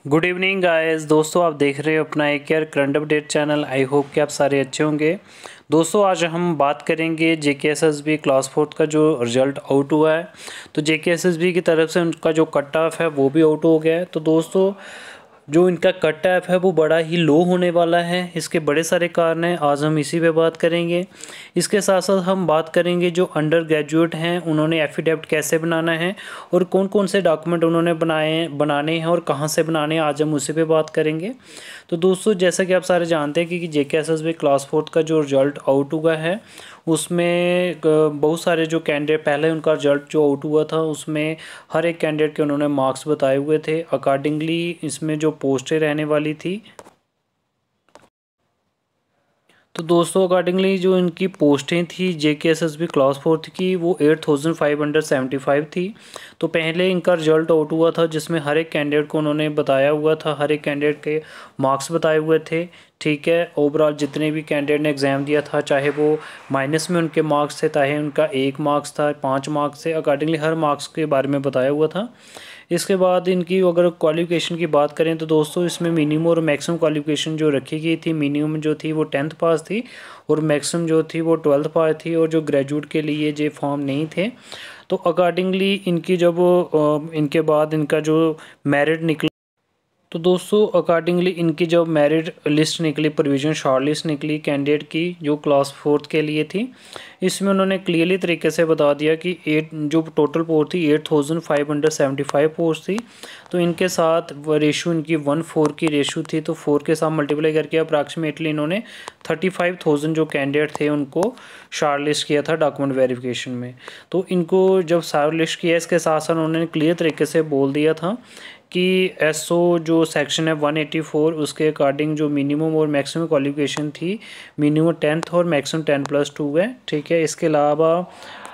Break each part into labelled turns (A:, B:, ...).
A: Good evening guys. दोस्तों आप देख रहे हो अपना एक यार current update channel. I hope कि आप सारे अच्छे होंगे। दोस्तों आज हम बात करेंगे जेकेएसएसबी क्लास फोर्थ का जो रिज़ल्ट आउट हुआ है। तो जेकेएसएसबी की तरफ से उनका जो कट ऑफ है वो भी आउट हो गया है। तो दोस्तों जो इनका कट ऑफ है वो बड़ा ही लो होने वाला है। इसके बड़े सारे कारण हैं, आज हम इसी पे बात करेंगे। इसके साथ साथ हम बात करेंगे जो अंडर ग्रेजुएट हैं उन्होंने एफिडेविट कैसे बनाना है और कौन कौन से डॉक्यूमेंट उन्होंने बनाने हैं और कहाँ से बनाने हैं, आज हम उसी पे बात करेंगे। तो दोस्तों जैसा कि आप सारे जानते हैं कि जेकेएसएसबी क्लास फोर्थ का जो रिजल्ट आउट हुआ है उसमें बहुत सारे जो कैंडिडेट पहले उनका रिजल्ट जो आउट हुआ था उसमें हर एक कैंडिडेट के उन्होंने मार्क्स बताए हुए थे। अकॉर्डिंगली इसमें जो पोस्टें रहने वाली थी, तो दोस्तों अकॉर्डिंगली जो इनकी पोस्टें थी जेकेएसएसबी क्लास फोर्थ की वो 8575 थी। तो पहले इनका रिजल्ट आउट हुआ था जिसमें हर एक कैंडिडेट को उन्होंने बताया हुआ था, हर एक कैंडिडेट के मार्क्स बताए हुए थे। ठीक है, ओवरऑल जितने भी कैंडिडेट ने एग्ज़ाम दिया था, चाहे वो माइनस में उनके मार्क्स थे, चाहे उनका 1 मार्क्स था, 5 मार्क्स थे, अकॉर्डिंगली हर मार्क्स के बारे में बताया हुआ था। इसके बाद इनकी अगर क्वालिफ़िकेशन की बात करें तो दोस्तों इसमें मिनिमम और मैक्सिमम क्वालिफ़िकेशन जो रखी गई थी, मिनिमम जो थी वो 10th पास थी और मैक्सिमम जो थी वो 12th पास थी। और जो ग्रेजुएट के लिए ये फॉर्म नहीं थे, तो अकॉर्डिंगली इनकी जब इनके बाद इनका जो मेरिट निकला, तो दोस्तों अकॉर्डिंगली इनकी जब मेरिट लिस्ट निकली, प्रोविजन शॉर्ट लिस्ट निकली कैंडिडेट की जो क्लास फोर्थ के लिए थी, इसमें उन्होंने क्लियरली तरीके से बता दिया कि जो टोटल पोस्ट थी 8575 पोस्ट थी। तो इनके साथ रेशो इनकी 1:4 की रेशो थी। तो 4 के साथ मल्टीप्लाई करके अप्रॉक्सीमेटली इन्होंने 35,000 जो कैंडिडेट थे उनको शॉर्ट लिस्ट किया था डॉक्यूमेंट वेरिफिकेशन में। तो इनको जब शॉर्ट लिस्ट किया, इसके साथ साथ उन्होंने क्लियर तरीके से बोल दिया था कि एसओ जो सेक्शन है 184 उसके अकॉर्डिंग जो मिनिमम और मैक्सिमम क्वालिफिकेशन थी, मिनिमम 10th और मैक्सिमम 10+2 है। ठीक है, इसके अलावा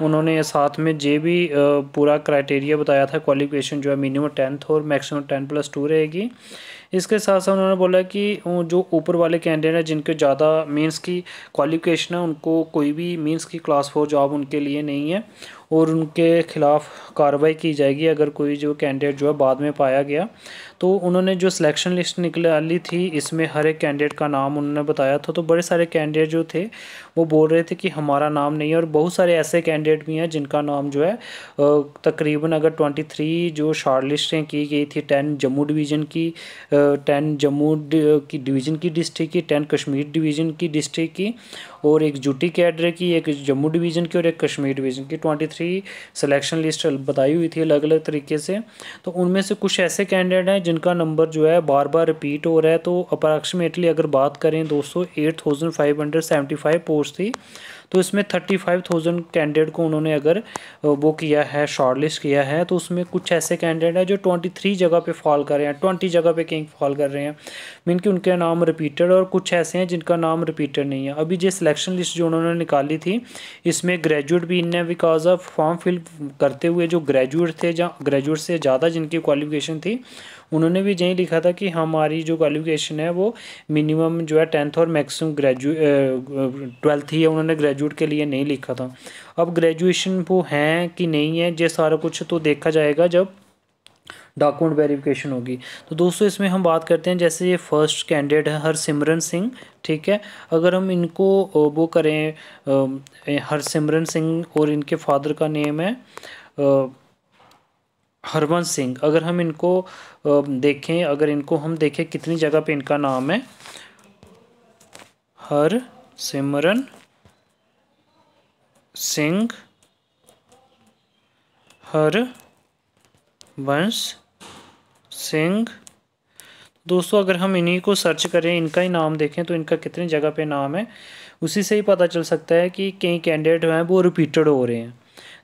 A: उन्होंने साथ में जे भी पूरा क्राइटेरिया बताया था, क्वालिफिकेशन जो है मिनिमम 10th और मैक्सिमम 10+2 रहेगी। इसके साथ साथ उन्होंने बोला कि जो ऊपर वाले कैंडिडेट हैं जिनके ज़्यादा मीन्स की क्वालिफिकेशन है उनको कोई भी मीन्स की क्लास 4 जॉब उनके लिए नहीं है और उनके खिलाफ़ कार्रवाई की जाएगी अगर कोई जो कैंडिडेट जो है बाद में पाया गया। तो उन्होंने जो सिलेक्शन लिस्ट निकाली थी इसमें हर एक कैंडिडेट का नाम उन्होंने बताया था। तो बड़े सारे कैंडिडेट जो थे वो बोल रहे थे कि हमारा नाम नहीं है, और बहुत सारे ऐसे कैंडिडेट भी हैं जिनका नाम जो है तकरीबन अगर 23 जो शॉर्ट लिस्टें की गई थी, 10 जम्मू डिवीज़न की, 10 जम्मू की डिवीज़न की डिस्ट्रिक्ट की, 10 कश्मीर डिवीज़न की डिस्ट्रिक्ट की, और एक यूटी कैडर की, एक जम्मू डिवीज़न की और एक कश्मीर डिवीज़न की 23 सिलेक्शन लिस्ट बताई हुई थी अलग अलग तरीके से। तो उनमें से कुछ ऐसे कैंडिडेट हैं जिनका नंबर जो है बार बार रिपीट हो रहा है। तो अप्रॉक्सीमेटली अगर बात करें दोस्तों 8575 पोस्ट थी, तो इसमें 35,000 कैंडिडेट को उन्होंने अगर वो किया है, शॉर्ट लिस्ट किया है, तो उसमें कुछ ऐसे कैंडिडेट हैं जो 23 जगह पे फॉल कर रहे हैं, 20 जगह पे कहीं फॉल कर रहे हैं, मीन कि उनके नाम रिपीटेड, और कुछ ऐसे हैं जिनका नाम रिपीटेड नहीं है। अभी जो सिलेक्शन लिस्ट जो उन्होंने निकाली थी इसमें ग्रेजुएट भी in because of form fill करते हुए जो ग्रेजुएट थे, जहाँ ग्रेजुएट से ज़्यादा जिनकी क्वालिफिकेशन थी, उन्होंने भी यही लिखा था कि हमारी जो क्वालिफिकेशन है वो मिनिमम जो है 10th और मैक्सिमम 12th ही है, उन्होंने ग्रेजुएट के लिए नहीं लिखा था। अब ग्रेजुएशन वो हैं कि नहीं है, ये सारा कुछ तो देखा जाएगा जब डॉक्यूमेंट वेरिफिकेशन होगी। तो दोस्तों इसमें हम बात करते हैं, जैसे ये फर्स्ट कैंडिडेट है हरसिमरन सिंह। ठीक है, अगर हम इनको वो करें हरसिमरन सिंह और इनके फादर का नेम है हरवंश सिंह, अगर हम इनको देखें, अगर इनको हम देखें कितनी जगह पे इनका नाम है हरसिमरन सिंह हरवंश सिंह। दोस्तों अगर हम इन्हीं को सर्च करें, इनका ही नाम देखें, तो इनका कितनी जगह पे नाम है उसी से ही पता चल सकता है कि कई कैंडिडेट हैं वो रिपीटेड हो रहे हैं।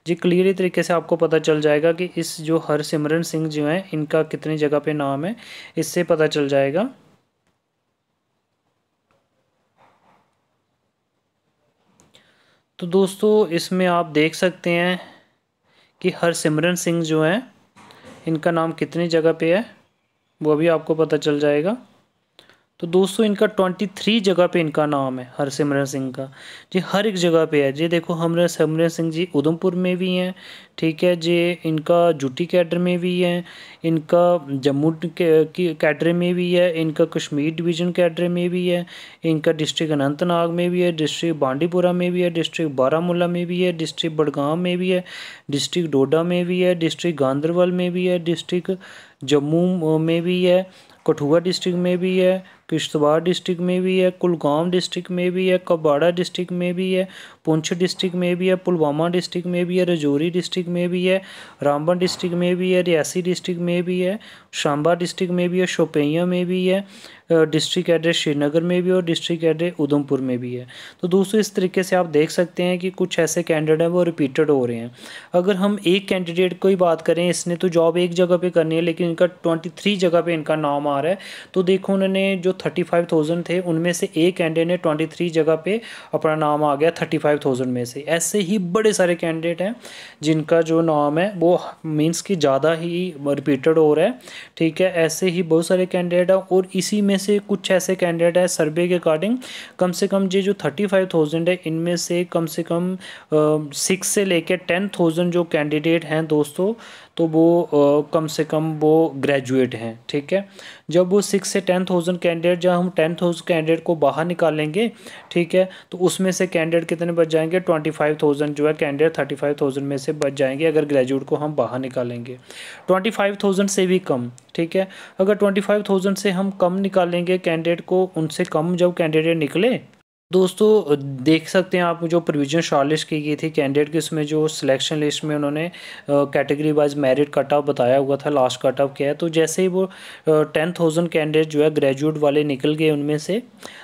A: जी क्लियरली तरीके से आपको पता चल जाएगा कि इस जो हरसिमरन सिंह जो हैं इनका कितनी जगह पे नाम है, इससे पता चल जाएगा। तो दोस्तों इसमें आप देख सकते हैं कि हरसिमरन सिंह जो हैं इनका नाम कितनी जगह पे है, वो भी आपको पता चल जाएगा। तो दोस्तों इनका 23 जगह पे इनका नाम है हरसिमरन सिंह का। जी हर एक जगह पे है। जी देखो हरसिमरन सिंह जी उधमपुर में भी हैं, ठीक है जे इनका यूटी कैडर में भी है, इनका जम्मू की कैडर में भी है, इनका कश्मीर डिवीज़न कैडर में भी है, इनका डिस्ट्रिक्ट अनंतनाग में भी है, डिस्ट्रिक्ट बांडीपुरा में भी है, डिस्ट्रिक्ट बारामूला में भी है, डिस्ट्रिक्ट बडगाम में भी है, डिस्ट्रिक्ट डोडा में भी है, डिस्ट्रिक्ट गांदरबल में भी है, डिस्ट्रिक्ट जम्मू में भी है, कठुआ डिस्ट्रिक्ट में भी है, किश्तवाड़ डिस्ट्रिक्ट में भी है, कुलगाम डिस्ट्रिक्ट में भी है, कबाड़ा डिस्ट्रिक्ट में भी है, पुंछ डिस्ट्रिक्ट में भी है, पुलवामा डिस्ट्रिक्ट में भी है, रजौरी डिस्ट्रिक्ट में भी है, रामबन डिस्ट्रिक्ट में भी है, रियासी डिस्ट्रिक्ट में भी है, शांबा डिस्ट्रिक्ट में भी है, शोपियां में भी है, डिस्ट्रिक्ट एड्रेस श्रीनगर में भी और डिस्ट्रिक्ट एड्रेस उधमपुर में भी है। तो दोस्तों इस तरीके से आप देख सकते हैं कि कुछ ऐसे कैंडिडेट हैं वो रिपीटेड हो रहे हैं। अगर हम एक कैंडिडेट को ही बात करें, इसने तो जॉब एक जगह पे करनी है लेकिन इनका 23 जगह पे इनका नाम आ रहा है, तो देखो उन्होंने जो 35,000 थे उनमें से एक कैंडिडेट ने 23 जगह पे अपना नाम आ गया 35,000 में से। ऐसे ही बड़े सारे कैंडिडेट हैं जिनका जो नाम है वो मीन्स कि ज़्यादा ही रिपीटेड हो रहा है, ठीक है। ऐसे ही बहुत सारे कैंडिडेट हैं और इसी में से कुछ ऐसे कैंडिडेट है सर्वे के अकॉर्डिंग कम से कम ये जो 35,000 है इनमें से कम 6 से लेकर 10,000 जो कैंडिडेट हैं दोस्तों, तो वो कम से कम वो ग्रेजुएट हैं, ठीक है। जब वो 6 से 10,000 कैंडिडेट, जब हम 10,000 कैंडिडेट को बाहर निकालेंगे, ठीक है, तो उसमें से कैंडिडेट कितने बच जाएंगे, 25,000 जो है कैंडिडेट 35,000 में से बच जाएंगे अगर ग्रेजुएट को हम बाहर निकालेंगे। 25,000 से भी कम, ठीक है। अगर 25,000 से हम कम निकालेंगे कैंडिडेट को, उनसे कम जब कैंडिडेट निकले दोस्तों देख सकते हैं आप जो प्रोविजन शॉर्टलिस्ट की गई थी कैंडिडेट की, उसमें जो सिलेक्शन लिस्ट में उन्होंने category wise merit cut off बताया हुआ था, लास्ट कट ऑफ क्या है। तो जैसे ही वो 10,000 कैंडिडेट जो है ग्रेजुएट वाले निकल गए उनमें से,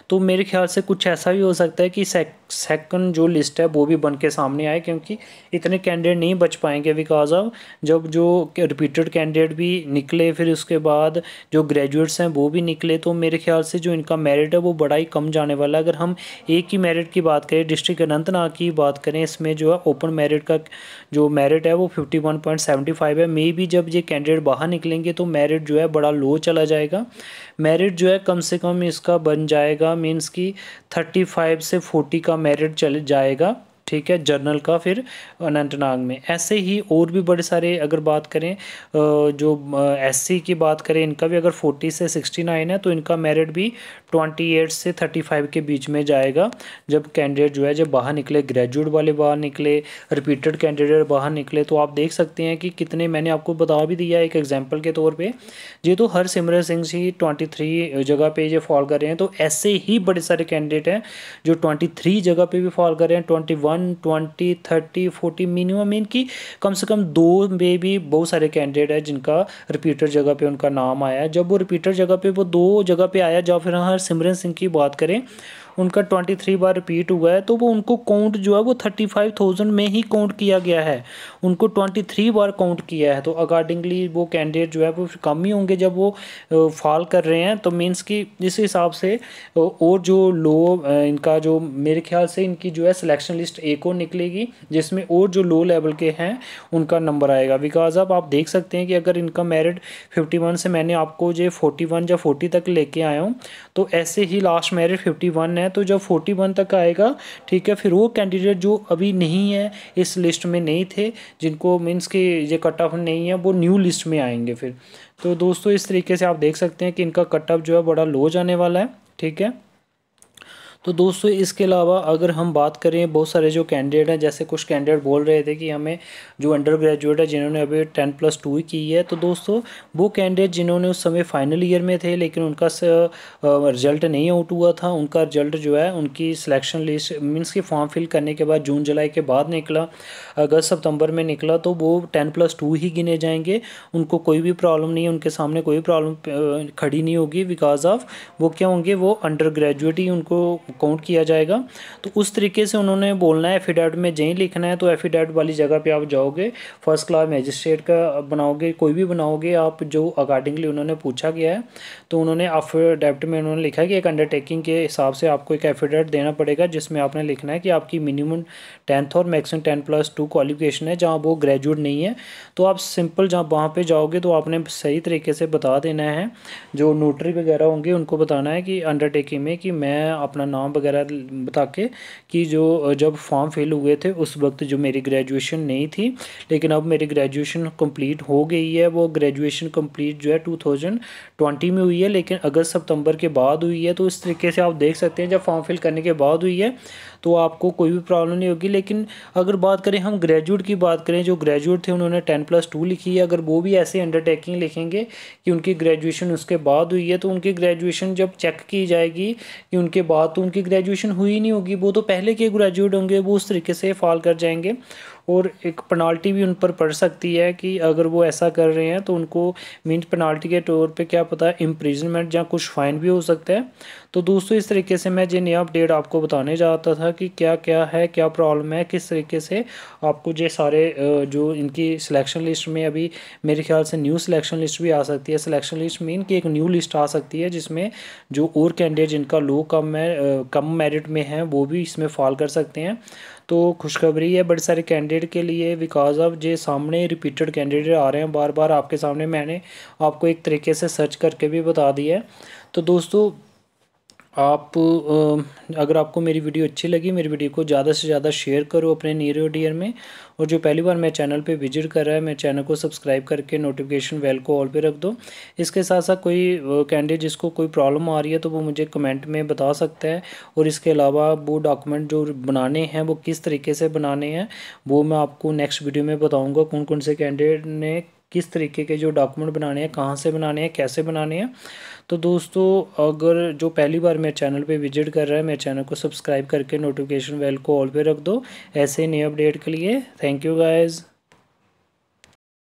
A: तो मेरे ख्याल से कुछ ऐसा भी हो सकता है कि सेकंड जो लिस्ट है वो भी बन के सामने आए, क्योंकि इतने कैंडिडेट नहीं बच पाएंगे बिकॉज ऑफ जब जो रिपीटेड कैंडिडेट भी निकले फिर उसके बाद जो ग्रेजुएट्स हैं वो भी निकले, तो मेरे ख्याल से जो इनका मेरिट है वो बड़ा ही कम जाने वाला है। अगर हम एक ही मेरिट की बात करें, डिस्ट्रिक्ट अनंतनाग की बात करें, इसमें जो है ओपन मेरिट का जो मेरिट है वो 51.75 है। मे भी जब ये कैंडिडेट बाहर निकलेंगे तो मेरिट जो है बड़ा लो चला जाएगा। मेरिट जो है कम से कम इसका बन जाएगा मींस कि 35 से 40 का मेरिट चल जाएगा, ठीक है, जर्नल का फिर अनंतनाग में। ऐसे ही और भी बड़े सारे अगर बात करें जो एससी की बात करें, इनका भी अगर 40 से 69 है तो इनका मेरिट भी 28 से 35 के बीच में जाएगा जब कैंडिडेट जो है जब बाहर निकले, ग्रेजुएट वाले बाहर निकले, रिपीटेड कैंडिडेट बाहर निकले। तो आप देख सकते हैं कि कितने, मैंने आपको बता भी दिया एक एग्जाम्पल के तौर पर, ये तो हरसिमरत सिंह जी 23 जगह पे ये फॉल कर रहे हैं, तो ऐसे ही बड़े सारे कैंडिडेट हैं जो 23 जगह पे भी फॉल कर रहे हैं, 21, 20, 30, 40 मिनिमम इनकी कम से कम 2 में भी बहुत सारे कैंडिडेट है जिनका रिपीटर जगह पे उनका नाम आया है। जब वो रिपीटर जगह पे वो 2 जगह पे आया, जब फिर हरसिमरत सिंह की बात करें उनका 23 बार रिपीट हुआ है, तो वो उनको काउंट जो है वो 35,000 में ही काउंट किया गया है, उनको 23 बार काउंट किया है। तो अकॉर्डिंगली वो कैंडिडेट जो है वो कम ही होंगे जब वो फॉल कर रहे हैं। तो मीन्स कि इस हिसाब से और जो लो इनका जो मेरे ख्याल से इनकी जो है सिलेक्शन लिस्ट एक और निकलेगी जिसमें और जो लो लेवल के हैं उनका नंबर आएगा। बिकॉज अब आप देख सकते हैं कि अगर इनका मेरिट 51 से मैंने आपको जो 41 या 40 तक लेके आया हूँ, तो ऐसे ही लास्ट मेरिट 51 है, तो जब 41 तक आएगा, ठीक है, फिर वो कैंडिडेट जो अभी नहीं है इस लिस्ट में नहीं थे, जिनको मीन्स कि ये कट ऑफ नहीं है, वो न्यू लिस्ट में आएंगे फिर। तो दोस्तों इस तरीके से आप देख सकते हैं कि इनका कट ऑफ जो है बड़ा लो जाने वाला है, ठीक है। तो दोस्तों इसके अलावा अगर हम बात करें बहुत सारे जो कैंडिडेट हैं, जैसे कुछ कैंडिडेट बोल रहे थे कि हमें जो अंडर ग्रेजुएट है जिन्होंने अभी 10+2 ही की है, तो दोस्तों वो कैंडिडेट जिन्होंने उस समय फाइनल ईयर में थे लेकिन उनका रिजल्ट नहीं आउट हुआ था, उनका रिजल्ट जो है उनकी सिलेक्शन लिस्ट मीन्स की फॉर्म फिल करने के बाद जून जुलाई के बाद निकला, अगस्त सितंबर में निकला, तो वो 10+2 ही गिने जाएंगे। उनको कोई भी प्रॉब्लम नहीं है, उनके सामने कोई प्रॉब्लम खड़ी नहीं होगी बिकॉज ऑफ वो क्या होंगे, वो अंडर ग्रेजुएट ही उनको काउंट किया जाएगा। तो उस तरीके से उन्होंने बोलना है, एफिडेविट में जहीं लिखना है तो एफिडेविट वाली जगह पे आप जाओगे, फर्स्ट क्लास मजिस्ट्रेट का बनाओगे, कोई भी बनाओगे आप जो अकॉर्डिंगली उन्होंने पूछा गया है, तो उन्होंने एफिडेविट में उन्होंने लिखा है कि एक अंडरटेकिंग के हिसाब से आपको एक एफिडेविट देना पड़ेगा जिसमें आपने लिखना है कि आपकी मिनिमम 10th और मैक्सिमम 10+2 क्वालिफिकेशन है, जहाँ वो ग्रेजुएट नहीं है। तो आप सिंपल जहाँ वहाँ पे जाओगे तो आपने सही तरीके से बता देना है, जो नोटरी वगैरह होंगे उनको बताना है कि अंडरटेकिंग में कि मैं अपना नाम वगैरह बता के कि जो जब फॉर्म फिल हुए थे उस वक्त जो मेरी ग्रेजुएशन नहीं थी, लेकिन अब मेरी ग्रेजुएशन कंप्लीट हो गई है। वो ग्रेजुएशन कंप्लीट जो है 2020 में हुई है, लेकिन अगस्त सितंबर के बाद हुई है। तो इस तरीके से आप देख सकते हैं जब फॉर्म फिल करने के बाद हुई है तो आपको कोई भी प्रॉब्लम नहीं होगी। लेकिन अगर बात करें, हम ग्रेजुएट की बात करें, जो ग्रेजुएट थे उन्होंने 10+2 लिखी है, अगर वो भी ऐसे अंडरटेकिंग लिखेंगे कि उनकी ग्रेजुएशन उसके बाद हुई है, तो उनकी ग्रेजुएशन जब चेक की जाएगी कि उनके बाद तो उनकी ग्रेजुएशन हुई नहीं होगी, वो तो पहले के ग्रेजुएट होंगे, वो उस तरीके से फॉल कर जाएंगे। और एक पेनाल्टी भी उन पर पड़ सकती है कि अगर वो ऐसा कर रहे हैं तो उनको मीन्स पेनाल्टी के तौर पे क्या पता इम्प्रिजनमेंट या कुछ फ़ाइन भी हो सकता है। तो दोस्तों इस तरीके से मैं जो नया अपडेट आपको बताने चाहता था कि क्या क्या है, क्या प्रॉब्लम है, किस तरीके से आपको ये सारे जो इनकी सिलेक्शन लिस्ट में अभी मेरे ख्याल से न्यू सिलेक्शन लिस्ट भी आ सकती है। सिलेक्शन लिस्ट मीन कि एक न्यू लिस्ट आ सकती है जिसमें जो और कैंडिडेट जिनका लो कम है, कम मेरिट में हैं, वो भी इसमें फॉल कर सकते हैं। तो खुशखबरी है बड़े सारे कैंडिडेट के लिए, बिकॉज ऑफ जे सामने रिपीटेड कैंडिडेट आ रहे हैं बार बार आपके सामने, मैंने आपको एक तरीके से सर्च करके भी बता दिया है। तो दोस्तों आप अगर आपको मेरी वीडियो अच्छी लगी, मेरी वीडियो को ज़्यादा से ज़्यादा शेयर करो अपने नियर और डियर में। और जो पहली बार मेरे चैनल पे विजिट कर रहा है, मेरे चैनल को सब्सक्राइब करके नोटिफिकेशन बेल को ऑल पे रख दो। इसके साथ साथ कोई कैंडिडेट जिसको कोई प्रॉब्लम आ रही है तो वो मुझे कमेंट में बता सकता है। और इसके अलावा वो डॉक्यूमेंट जो बनाने हैं वो किस तरीके से बनाने हैं वो मैं आपको नेक्स्ट वीडियो में बताऊँगा। कौन कौन से कैंडिडेट ने किस तरीके के जो डॉक्यूमेंट बनाने हैं, कहाँ से बनाने हैं, कैसे बनाने हैं। तो दोस्तों अगर जो पहली बार मेरे चैनल पे विजिट कर रहा है, मेरे चैनल को सब्सक्राइब करके नोटिफिकेशन बेल को ऑल पे रख दो ऐसे नए अपडेट के लिए। Thank you guys.